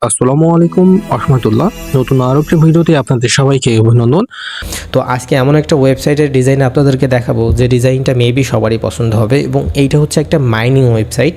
আসসালামু আলাইকুম রহমতুল্লাহ। নতুন আরো একটি ভিডিওতে আপনাদের সবাইকে অভিনন্দন। তো আজকে এমন একটা ওয়েবসাইটের ডিজাইন আপনাদেরকে দেখাবো যে ডিজাইনটা মেবি সবারই পছন্দ হবে এবং এইটা হচ্ছে একটা মাইনিং ওয়েবসাইট।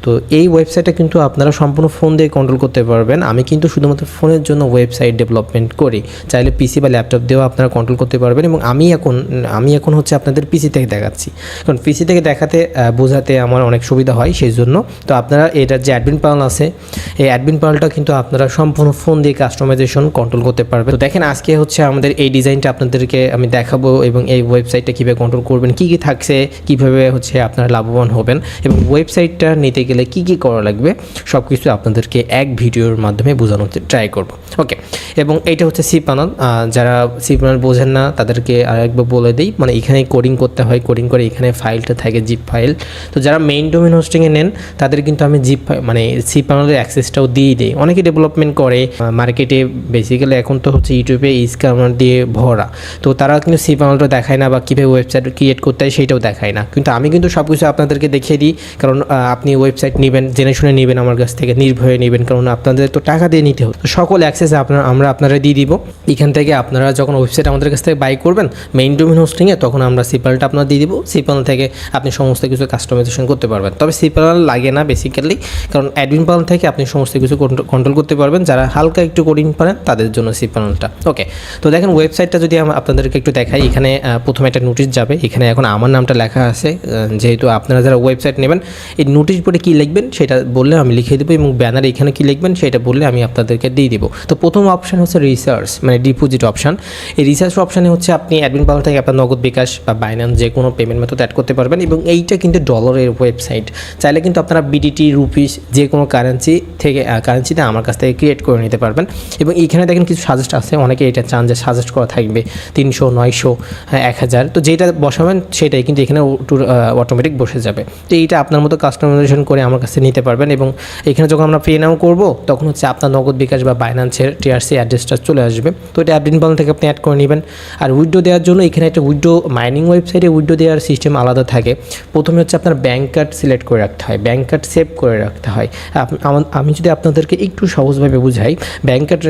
তো এই ওয়েবসাইটটা কিন্তু আপনারা সম্পূর্ণ ফোন দিয়ে কন্ট্রোল করতে পারবেন। আমি কিন্তু শুধুমাত্র ফোনের জন্য ওয়েবসাইট ডেভেলপমেন্ট করি, চাইলে পিসি বা ল্যাপটপ দিয়েও আপনারা কন্ট্রোল করতে পারবেন। এবং আমি এখন হচ্ছে আপনাদের পিসি থেকে দেখাচ্ছি, কারণ পিসি থেকে দেখাতে বোঝাতে আমার অনেক সুবিধা হয় সেই জন্য। তো আপনারা এটার যে অ্যাডমিন প্যানেল আছে, এই অ্যাডমিন প্যানেলটা কিন্তু আপনারা সম্পূর্ণ ফোন দিয়ে কাস্টমাইজেশন কন্ট্রোল করতে পারবেন। তো দেখেন আজকে হচ্ছে আমাদের এই ডিজাইনটা আপনাদেরকে আমি দেখাবো এবং এই ওয়েবসাইটটা কীভাবে কন্ট্রোল করবেন, কী কী থাকছে, কীভাবে হচ্ছে আপনারা লাভবান হবেন এবং ওয়েবসাইটটা নিতে গেলে কী কী করা লাগবে সব কিছু আপনাদেরকে এক ভিডিওর মাধ্যমে বোঝানোর ট্রাই করব। ওকে, এবং এইটা হচ্ছে সি প্যানেল। যারা সি প্যানেল বোঝেন না তাদেরকে আরেকবার বলে দিই, মানে এখানে কোডিং করতে হয়, কোডিং করে এখানে ফাইলটা থাকে জিপ ফাইল। তো যারা মেইন ডোমেন হোস্টিংয়ে নেন তাদের কিন্তু আমি জিপ মানে সি প্যানেলের অ্যাক্সেসটাও দিয়ে দিই। অনেকে ডেভেলপমেন্ট করে মার্কেটে, বেসিক্যালি এখন তো হচ্ছে ইউটিউবে স্ক্যামার দিয়ে ভরা, তো তারা কিন্তু সি প্যানেলটা দেখায় না বা কীভাবে ওয়েবসাইট ক্রিয়েট করতে হয় সেইটাও দেখায় না। কিন্তু আমি কিন্তু সব কিছু আপনাদেরকে দেখিয়ে দিই, কারণ আপনি ওয়েবসাইট নেবেন জেনে শুনে নেবেন, আমার কাছ থেকে নির্ভয়ে নেবেন, কারণ আপনাদের তো টাকা দিয়ে নিতে হবে। তো সকল অ্যাক্সেস আমরা আপনারা দিয়ে দিব। এখান থেকে আপনারা যখন ওয়েবসাইট আমাদের কাছ থেকে বাই করবেন মেইন ডোমেন হোস্টিংয়ে, তখন আমরা সি প্যানেলটা আপনার দিয়ে দিব। সি প্যানেল থেকে আপনি সমস্ত কিছু কাস্টমাইজেশন করতে পারবেন। তবে সি প্যানেল লাগে না বেসিক্যালি, কারণ অ্যাডমিন প্যানেল থেকে আপনি সমস্ত কিছু কন্ট্রোল করতে পারবেন। যারা হালকা একটু কোডিং পারেন তাদের জন্য সি প্যানেলটা। ওকে, তো দেখেন ওয়েবসাইটটা যদি আপনাদেরকে একটু দেখাই, এখানে প্রথমে একটা নোটিশ যাবে। এখানে এখন আমার নামটা লেখা আছে, যেহেতু আপনারা যারা ওয়েবসাইট নেবেন এই নোটিশ বোর্ডে কী লিখবেন সেটা বললে আমি লিখে দেবো, এবং ব্যানারে এখানে কী লিখবেন সেটা বললে আমি আপনাদেরকে দিয়ে দিব। তো প্রথম অপশান হচ্ছে রিসার্চ, মানে ডিপোজিট অপশান। এই রিসার্চ অপশানে হচ্ছে আপনি অ্যাডমিন প্যানেল থেকে আপনার নগদ, বিকাশ বা বাইন্যান্স যে কোনো পেমেন্ট মেথড অ্যাড করতে পারবেন। এবং এইটা কিন্তু ডলারের ওয়েবসাইট, চাইলে কিন্তু আপনারা বিডিটি, রুপিস যে কোনো কারেন্সিতে আমার কাছ থেকে ক্রিয়েট করে নিতে পারবেন। এবং এইখানে দেখেন কিছু সাজেস্ট আছে, অনেকে এটা চান যে সাজেস্ট করা থাকবে 300, 900, 1000, তো যেটা বসাবেন সেটাই কিন্তু এখানে অটোমেটিক বসে যাবে। তো এইটা আপনার মতো কাস্টমাইজেশন করে আমার কাছে নিতে পারবেন। এবং এখানে যখন আমরা পে নাও করবো তখন হচ্ছে আপনার নগদ, বিকাশ বা বাইন্যান্সের টিআরসি অ্যাড্রেসটা চলে আসবে। তো এটা অ্যাডমিন প্যানেল থেকে আপনি অ্যাড করে নেবেন। আর উইড্রো দেওয়ার জন্য এখানে একটা উইড্রো, মাইনিং ওয়েবসাইটে উইড্রো দেওয়ার সিস্টেম আলাদা থাকে। প্রথমে হচ্ছে আপনার ব্যাঙ্ক কার্ড সিলেক্ট করে রাখতে হয়, ব্যাঙ্ক কার্ড সেভ করে রাখতে হয়। আমি যদি আপনাদেরকে একটু সহজভাবে বুঝাই, ব্যাঙ্ক কার্ড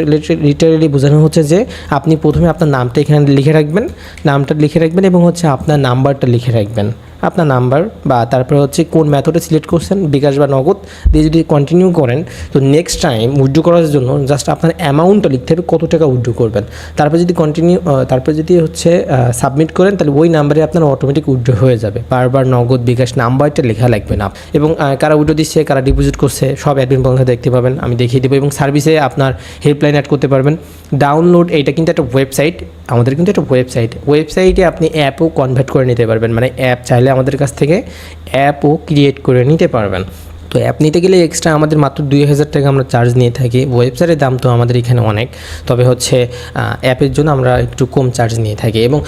লিটারেলি বোঝানো হচ্ছে যে আপনি প্রথমে আপনার নামটা এখানে লিখে রাখবেন এবং হচ্ছে আপনার নাম্বারটা লিখে রাখবেন, আপনার নাম্বার, বা তারপরে হচ্ছে কোন মেথডে সিলেক্ট করছেন, বিকাশ বা নগদ দিয়ে যদি কন্টিনিউ করেন, তো নেক্সট টাইম উইথড্র করার জন্য জাস্ট আপনার অ্যামাউন্টটা লিখতে হবে, কত টাকা উইথড্র করবেন। তারপরে যদি হচ্ছে সাবমিট করেন, তাহলে ওই নাম্বারে আপনার অটোমেটিক উইথড্র হয়ে যাবে। বারবার নগদ, বিকাশ নাম্বারটা লেখা লাগবে না। এবং কারা উইথড্র দিচ্ছে, কারা ডিপোজিট করছে সব অ্যাডমিন প্যানেলে দেখতে পাবেন, আমি দেখিয়ে দেবো। এবং সার্ভিসে আপনার হেল্পলাইন অ্যাড করতে পারবেন। ডাউনলোড, এইটা কিন্তু একটা ওয়েবসাইট, আমাদের কিন্তু একটা ওয়েবসাইটে আপনি অ্যাপও কনভার্ট করে নিতে পারবেন, মানে অ্যাপ চাইলে আমাদের কাছ থেকে অ্যাপও ক্রিয়েট করে নিতে পারবেন। তো অ্যাপ নিতে গেলে এক্সট্রা আমাদের মাত্র 2000 টাকা আমরা চার্জ নিয়ে থাকি। ওয়েবসাইটের দাম তো আমাদের এখানে অনেক, তবে হচ্ছে অ্যাপের জন্য আমরা একটু কম চার্জ নিয়ে থাকি। এবং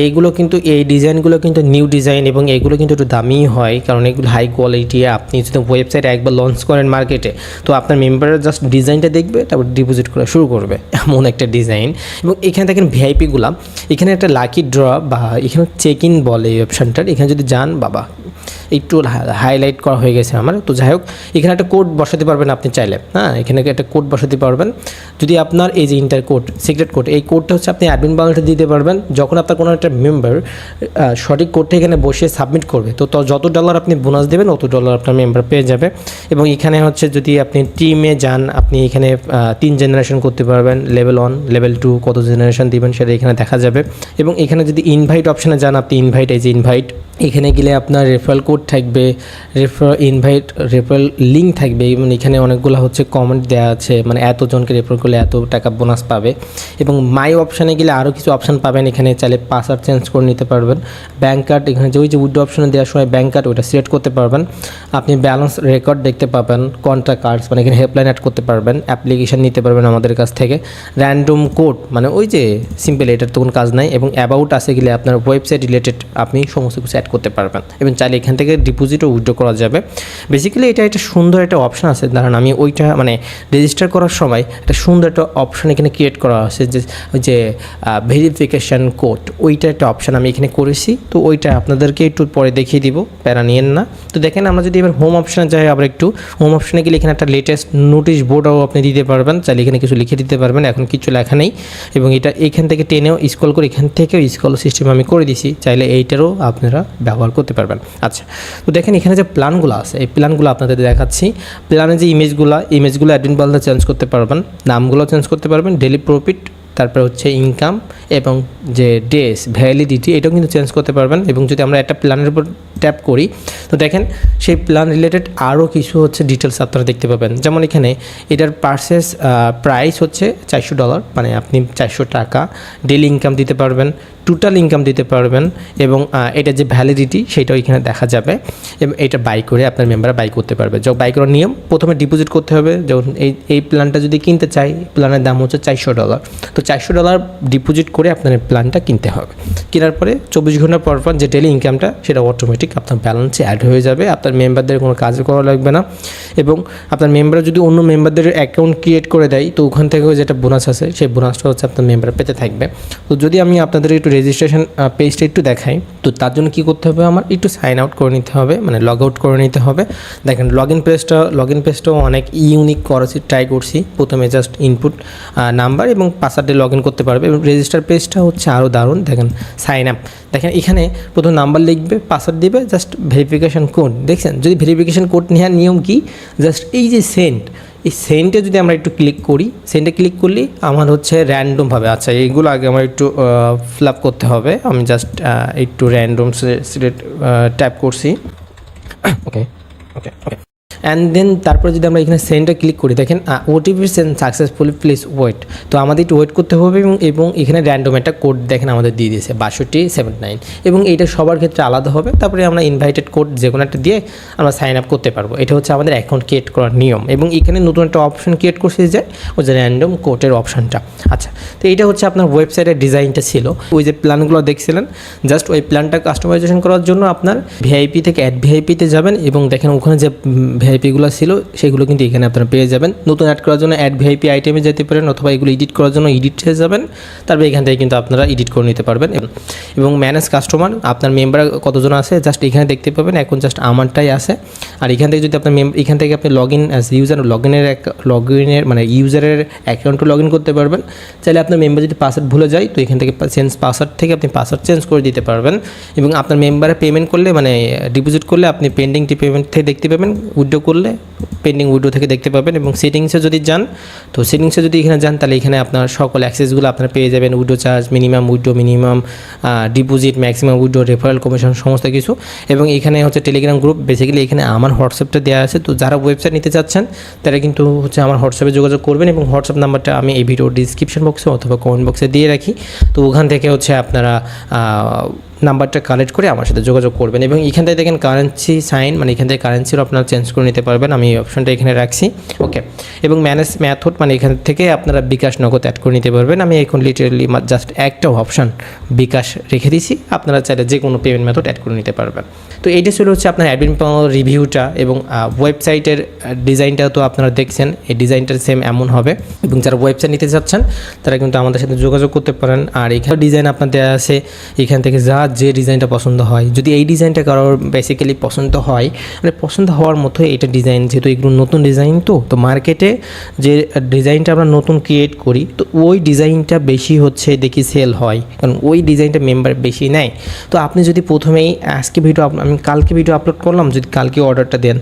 এইগুলো কিন্তু, এই ডিজাইনগুলো কিন্তু নিউ ডিজাইন, এবং এইগুলো কিন্তু একটু দামিই হয়, কারণ এগুলো হাই কোয়ালিটি। আপনি যদি ওয়েবসাইট একবার লঞ্চ করেন মার্কেটে, তো আপনার মেম্বাররা জাস্ট ডিজাইনটা দেখবে, তারপর ডিপোজিট করা শুরু করবে, এমন একটা ডিজাইন। এবং এখানে দেখেন ভিআইপিগুলা, এখানে একটা লাকি ড্র বা এখানে চেক ইন বলে এই অপশানটার। এখানে যদি যান, বাবা একটু হাইলাইট করা হয়ে গেছে আমার। তো যাই হোক, এখানে একটা কোড বসাতে পারবেন আপনি চাইলে, এখানে একটা কোড বসাতে পারবেন। যদি আপনার এই যে ইন্টার কোড, সিক্রেট কোড, এই কোডটা হচ্ছে আপনি অ্যাডমিন প্যানেলটা দিতে পারবেন। যখন আপনার কোনো একটা মেম্বার সঠিক কোডটা এখানে বসে সাবমিট করবে, তো যত ডলার আপনি বোনাস দেবেন তত ডলার আপনার মেম্বার পেয়ে যাবে। এবং এখানে হচ্ছে যদি আপনি টিমে যান, আপনি এখানে 3 জেনারেশন করতে পারবেন, লেভেল 1, লেভেল 2, কত জেনারেশন দিবেন সেটা এখানে দেখা যাবে। এবং এখানে যদি ইনভাইট অপশানে যান, আপনি ইনভাইট, এই যে ইনভাইট, এখানে গেলে আপনার রেফারেল কোড থাকবে, রেফারেল লিঙ্ক থাকবে। এবং এখানে অনেকগুলো হচ্ছে কমেন্ট দেওয়া আছে, মানে এতজনকে রেফার করলে এত টাকা বোনাস পাবে। এবং মাই অপশানে গেলে আরও কিছু অপশান পাবেন, এখানে চাইলে পাসওয়ার্ড চেঞ্জ করে নিতে পারবেন। ব্যাঙ্ক কার্ড, এখানে যে উইথড্র অপশানে দেওয়ার সময় ব্যাঙ্ক কার্ড ওটা সিলেক্ট করতে পারবেন। আপনি ব্যালেন্স রেকর্ড দেখতে পাবেন, কন্ট্রাক্ট কার্ডস, মানে এখানে হেল্পলাইন অ্যাড করতে পারবেন, অ্যাপ্লিকেশন নিতে পারবেন আমাদের কাছ থেকে। র্যান্ডম কোড, মানে ওই যে সিম্পল, এটার তো কোনো কাজ নাই। এবং অ্যাবাউট আসে গেলে আপনার ওয়েবসাইট রিলেটেড আপনি সমস্ত কিছু অ্যাড করতে পারবেন। এবং চাইলে এখান থেকে থেকে ডিপোজিট ও উইথড্র করা যাবে। বেসিক্যালি এটা একটা সুন্দর একটা অপশন আছে, দাঁড়ান আমি ওইটা মানে রেজিস্টার করার সময় একটা সুন্দর একটা অপশন এখানে ক্রিয়েট করা আছে যে ভেরিফিকেশান কোড, ওইটা একটা অপশান আমি এখানে করেছি। তো ওইটা আপনাদেরকে একটু পরে দেখিয়ে দিব, প্যারা নিয়েন না। তো দেখেন আমরা যদি এবার হোম অপশানে যাই, আবার একটু হোম অপশানে গেলে এখানে একটা লেটেস্ট নোটিশ বোর্ডও আপনি দিতে পারবেন, চাইলে এখানে কিছু লিখে দিতে পারবেন। এখন কিছু লেখা নেই এবং এটা এখান থেকে টেনেও স্ক্রল করে এখান থেকেও স্ক্রল সিস্টেম আমি করে দিছি, চাইলে এইটারও আপনারা ব্যবহার করতে পারবেন। আচ্ছা, তো দেখেন এখানে যে প্ল্যানগুলো আছে এই প্ল্যানগুলো আপনাদের দেখাচ্ছি। প্ল্যানে যে ইমেজগুলো অ্যাডমিন পাল্টা চেঞ্জ করতে পারবেন, নামগুলো চেঞ্জ করতে পারবেন, ডেলি প্রফিট, তারপরে হচ্ছে ইনকাম এবং যে ডেস ভ্যালিডিটি এটাও কিন্তু চেঞ্জ করতে পারবেন। এবং যদি আমরা একটা প্ল্যানের উপর ট্যাপ করি তো দেখেন সেই প্ল্যান রিলেটেড আরও কিছু হচ্ছে ডিটেলস আপনারা দেখতে পাবেন। যেমন এখানে এটার পারচেস প্রাইস হচ্ছে $400, মানে আপনি 400 টাকা ডেলি ইনকাম দিতে পারবেন, টোটাল ইনকাম দিতে পারবেন এবং এটা যে ভ্যালিডিটি সেটাও এখানে দেখা যাবে এবং এটা বাই করে আপনার মেম্বাররা বাই করতে পারবে। যখন বাই করার নিয়ম প্রথমে ডিপোজিট করতে হবে। যখন এই প্ল্যানটা যদি কিনতে চাই, প্ল্যানের দাম হচ্ছে $400, তো $400 ডিপোজিট করে আপনার প্ল্যানটা কিনতে হবে। কেনার পরে 24 ঘন্টা পর পর যে ডেলি ইনকামটা সেটা অটোমেটিক আপনার ব্যালেন্সে অ্যাড হয়ে যাবে, আপনার মেম্বারদের কোনো কাজ করা লাগবে না। এবং আপনার মেম্বার যদি অন্য মেম্বারদের অ্যাকাউন্ট ক্রিয়েট করে দেয় তো ওখান থেকেও যেটা বোনাস আছে সেই বোনাসটা হচ্ছে আপনার মেম্বার পেতে থাকবে। তো যদি আমি আপনাদের একটু রেজিস্ট্রেশন পেজটা একটু দেখাই, তো তার জন্য কী করতে হবে, আমার একটু সাইন আউট করে নিতে হবে, মানে লগ আউট করে নিতে হবে। দেখেন লগ ইন পেজটাও অনেক ইউনিক করেছি, ট্রাই করছি। প্রথমে জাস্ট ইনপুট নাম্বার এবং পাসওয়ার্ডে লগ ইন করতে পারবে এবং রেজিস্টার পেজটা হচ্ছে আরও দারুণ। দেখেন সাইন আপ, দেখেন এখানে প্রথম নাম্বার লিখবে, পাসওয়ার্ড দিবে, জাস্ট ভেরিফিকেশান কোড। দেখছেন যদি ভেরিফিকেশান কোড নেওয়ার নিয়ম কি, জাস্ট এই যে এই সেন্টে যদি আমরা একটু ক্লিক করি, সেন্টে ক্লিক করলে আমার হচ্ছে র্যান্ডমভাবে, আচ্ছা এইগুলো আগে আমার একটু ফিল আপ করতে হবে। আমি জাস্ট একটু র্যান্ডম সিলেক্ট ট্যাপ করছি, ওকে ওকে ওকে অ্যান্ড দেন তারপরে যদি আমরা এখানে সেন্ডে ক্লিক করি, দেখেন OTP send successfully, please wait. তো আমাদের একটু ওয়েট করতে হবে এবং এখানে র্যান্ডম একটা কোড দেখেন আমাদের দিয়ে দিয়েছে 6279 এবং এইটা সবার ক্ষেত্রে আলাদা হবে। তারপরে আমরা ইনভাইটেড কোড যে কোনো একটা দিয়ে আমরা সাইন আপ করতে পারবো। এটা হচ্ছে আমাদের অ্যাকাউন্ট ক্রিয়েট করার নিয়ম এবং এখানে নতুন একটা অপশন ক্রিয়েট করছে যে ওই যে র্যান্ডম কোডের অপশানটা। আচ্ছা, তো এইটা হচ্ছে আপনার ওয়েবসাইটের ডিজাইনটা ছিল। ওই যে প্ল্যানগুলো দেখছিলেন, জাস্ট ওই প্ল্যানটা কাস্টমাইজেশন করার জন্য আপনার ভিআইপি থেকে অ্যাড ভিআইপিতে যাবেন এবং দেখেন ওখানে যে ভিআইপিগুলো ছিল সেগুলো কিন্তু এখানে আপনারা পেয়ে যাবেন। নতুন অ্যাড করার জন্য অ্যাড ভিআইপি আইটেমে যেতে পারেন অথবা এগুলো এডিট করার জন্য এডিটে যাবেন, তারপরে এখান থেকে কিন্তু আপনারা এডিট করে নিতে পারবেন। এবং ম্যানেজ কাস্টমার, আপনার মেম্বার কতজন আছে জাস্ট এখানে দেখতে পাবেন। এখন জাস্ট আমারটাই আছে। আর এখান থেকে যদি আপনার এখান থেকে আপনি log in as user log ইনের মানে ইউজারের অ্যাকাউন্টে লগ ইন করতে পারবেন। চাইলে আপনার মেম্বার যদি পাসওয়ার্ড ভুলে যায় তো এখান থেকে চেঞ্জ পাসওয়ার্ড থেকে আপনি পাসওয়ার্ড চেঞ্জ করে দিতে পারবেন। এবং আপনার মেম্বারে পেমেন্ট করলে মানে ডিপোজিট করলে আপনি পেন্ডিং পেমেন্ট থেকে দেখতে পাবেন, উইথড্র করলে পেন্ডিং উইড্রো থেকে দেখতে পাবেন। এবং সেটিংসে যদি যান তো সেটিংসে যদি এখানে যান তাহলে এখানে আপনার সকল অ্যাক্সেসগুলো আপনারা পেয়ে যাবেন, withdraw charge, minimum withdraw, minimum deposit, maximum withdraw, referral commission সমস্ত কিছু। এবং এখানে হচ্ছে টেলিগ্রাম গ্রুপ, বেসিক্যালি এখানে আমার হোয়াটসঅ্যাপটা দেওয়া আছে। তো যারা ওয়েবসাইট নিতে চাচ্ছেন তারা কিন্তু হচ্ছে আমার হোয়াটসঅ্যাপে যোগাযোগ করবেন এবং হোয়াটসঅ্যাপ নাম্বারটা আমি এই ভিডিওর ডিসক্রিপশন বক্সে অথবা কমেন্ট বক্সে দিয়ে রাখি। তো ওখান থেকে হচ্ছে আপনারা নাম্বারটা কালেক্ট করে আমার সাথে যোগাযোগ করবেন। এবং এখান থেকে দেখেন কারেন্সি সাইন, মানে এখান থেকে কারেন্সিও আপনারা চেঞ্জ করে নিতে পারবেন। আমি এই অপশনটা এখানে রাখছি, ওকে। এবং ম্যানেজ মেথড, মানে এখান থেকে আপনারা বিকাশ নগদ অ্যাড করে নিতে পারবেন। আমি এখন লিটারেলি জাস্ট একটা অপশান বিকাশ রেখে দিয়েছি, আপনারা চাইলে যে কোনো পেমেন্ট মেথড অ্যাড করে নিতে পারবেন। তো এইটা ছিল হচ্ছে আপনার অ্যাডমিন প্যানেল রিভিউটা এবং ওয়েবসাইটের ডিজাইনটা তো আপনারা দেখছেন, এই ডিজাইনটা সেম এমন হবে। এবং যারা ওয়েবসাইট নিতে চাচ্ছেন তারা কিন্তু আমাদের সাথে যোগাযোগ করতে পারেন। আর এখানে ডিজাইন আপনার দেওয়া আছে, এখান থেকে যে ডিজাইনটা পছন্দ হয়, যদি এই ডিজাইনটা কারোর বেসিক্যালি পছন্দ হয়, মানে পছন্দ হওয়ার মতো এটা ডিজাইন, যেহেতু এগুলো নতুন ডিজাইন তো মার্কেটে যে ডিজাইনটা আমরা নতুন ক্রিয়েট করি তো ওই ডিজাইনটা বেশি হচ্ছে দেখি সেল হয়, কারণ ওই ডিজাইনটা মেম্বার বেশি নেয়। তো আপনি যদি প্রথমেই আমি কালকে ভিডিও আপলোড করলাম, যদি কালকে অর্ডারটা দেন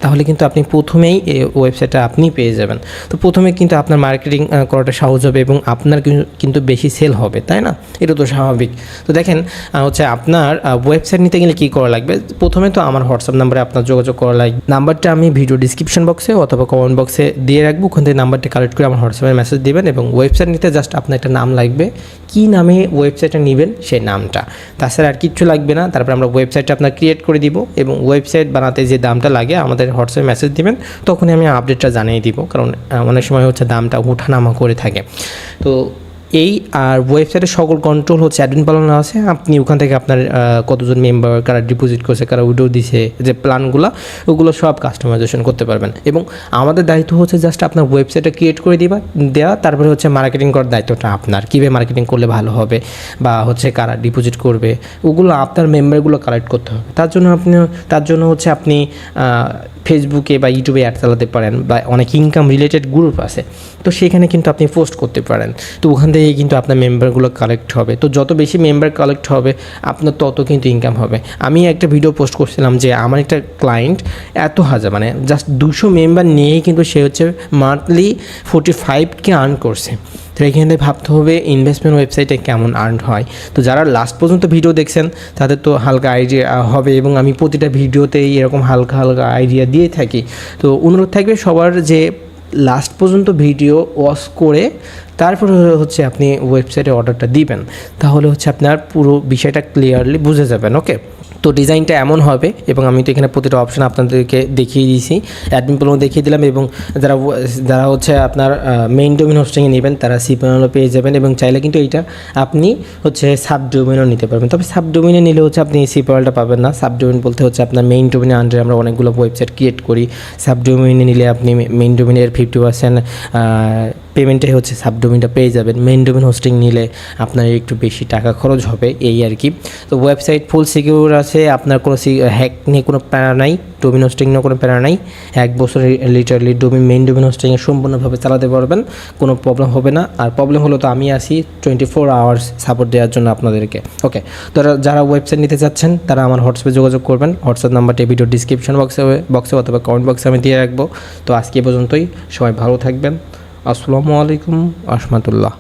তাহলে কিন্তু আপনি প্রথমেই এই ওয়েবসাইটটা আপনি পেয়ে যাবেন। তো প্রথমে কিন্তু আপনার মার্কেটিং করাটা সহজ হবে এবং আপনার কিন্তু বেশি সেল হবে, তাই না? এটা তো স্বাভাবিক। তো দেখেন হচ্ছে আপনার ওয়েবসাইট নিতে গেলে কী করা লাগবে, প্রথমে তো আমার হোয়াটসঅ্যাপ নাম্বারে আপনার যোগাযোগ করা লাগবে। নাম্বারটা আমি ভিডিও ডিসক্রিপশন বক্সে অথবা কমেন্ট বক্সে দিয়ে রাখবো, ওখান থেকে নাম্বারটা কালেক্ট করে আমার হোয়াটসঅ্যাপে মেসেজ দেবেন। এবং ওয়েবসাইট নিতে জাস্ট আপনার একটা নাম লাগবে, কী নামে ওয়েবসাইটটা নেবেন সেই নামটা, তাছাড়া আর কিচ্ছু লাগবে না। তারপর আমরা ওয়েবসাইটটা আপনার ক্রিয়েট করে দিব এবং ওয়েবসাইট বানাতে যে দামটা লাগে আমাদের হোয়াটসঅ্যাপে মেসেজ দিবেন, তখনই আমি আপডেটটা জানিয়ে দিব, কারণ অনেক সময় হচ্ছে দামটা ওঠানামা করে থাকে। তো এই আর ওয়েবসাইটের সকল কন্ট্রোল হচ্ছে অ্যাডমিন পালনে আছে। আপনি ওখান থেকে আপনার কতজন মেম্বার, কারা ডিপোজিট করছে, কারা উইড্রো দিছে, যে প্ল্যানগুলো ওগুলো সব কাস্টমাইজেশন করতে পারবেন। এবং আমাদের দায়িত্ব হচ্ছে জাস্ট আপনার ওয়েবসাইটটা ক্রিয়েট করে দেওয়া, তারপরে হচ্ছে মার্কেটিং করার দায়িত্বটা আপনার। কীভাবে মার্কেটিং করলে ভালো হবে বা হচ্ছে কারা ডিপোজিট করবে ওগুলো আপনার মেম্বারগুলো কালেক্ট করতে হবে। তার জন্য হচ্ছে আপনি ফেসবুকে বা ইউটিউবে অ্যাড চালাতে পারেন, বা অনেক ইনকাম রিলেটেড গ্রুপ আছে, তো সেখানে কিন্তু আপনি পোস্ট করতে পারেন। তো ওখান থেকে কিন্তু আপনার মেম্বারগুলো কালেক্ট হবে। তো যত বেশি মেম্বার কালেক্ট হবে আপনার তত কিন্তু ইনকাম হবে। আমি একটা ভিডিও পোস্ট করছিলাম যে আমার একটা ক্লায়েন্ট এত হাজার, মানে জাস্ট 200 মেম্বার নিয়েই কিন্তু সে হচ্ছে মান্থলি 45K আর্ন করছে। তো এখান থেকে ভাবতে হবে ইনভেস্টমেন্ট ওয়েবসাইটে কেমন আর্ন হয়। তো যারা লাস্ট পর্যন্ত ভিডিও দেখছেন তাদের তো হালকা আইডিয়া হবে, এবং আমি প্রতিটা ভিডিওতেই এরকম হালকা হালকা আইডিয়া দিয়ে থাকি। তো অনুরোধ থাকবে সবার যে লাস্ট পর্যন্ত ভিডিও ওয়াচ করে তারপরে হচ্ছে আপনি ওয়েবসাইটে অর্ডারটা দিবেন, তাহলে হচ্ছে আপনার পুরো বিষয়টা ক্লিয়ারলি বুঝে যাবেন। ওকে, তো ডিজাইনটা এমন হবে, এবং আমি তো এখানে প্রতিটা অপশান আপনাদেরকে দেখিয়ে দিয়েছি, অ্যাডমিন প্যানেলও দেখিয়ে দিলাম। এবং যারা হচ্ছে আপনার মেইন ডোমেন হোস্টিংয়ে নেবেন তারা সি প্যানেলও পেয়ে যাবেন, এবং চাইলে কিন্তু এইটা আপনি হচ্ছে সাব ডোমেনও নিতে পারবেন। তবে সাব ডোমেনে নিলে হচ্ছে আপনি সি প্যানেলটা পাবেন না। সাব ডোমেন বলতে হচ্ছে আপনার মেইন ডোমেনের আন্ডারে আমরা অনেকগুলো ওয়েবসাইট ক্রিয়েট করি। সাব ডোমেনে নিলে আপনি মেইন ডোমেনের 50% পেমেন্টে হচ্ছে সাব ডোমেনটা পেয়ে যাবেন। মেইন ডোমেন হোস্টিং নিলে আপনার একটু বেশি টাকা খরচ হবে, এই আর কি। তো ওয়েবসাইট ফুল সিকিউর আছে, আপনার কোনো হ্যাক নিয়ে কোনো প্যারা নাই, ডোমেন হোস্টিং নিয়ে কোনো প্যারা নাই। 1 বছর লিটারলি মেইন ডোমেন হোস্টিংয়ে সম্পূর্ণভাবে চালাতে পারবেন, কোনো প্রবলেম হবে না। আর প্রবলেম হলো তো আমি আসি 24 আওয়ার্স সাপোর্ট দেওয়ার জন্য আপনাদেরকে। ওকে, তো যারা ওয়েবসাইট নিতে চাচ্ছেন তারা আমার হোয়াটসঅ্যাপে যোগাযোগ করবেন। হোয়াটসঅ্যাপ নাম্বারটি ভিডিও ডিসক্রিপশন বক্সে অথবা কমেন্ট বক্সে আমি দিয়ে রাখবো। তো আজকে পর্যন্তই, সবাই ভালো থাকবেন। আসসালামু আলাইকুম রহমতুল্লাহ।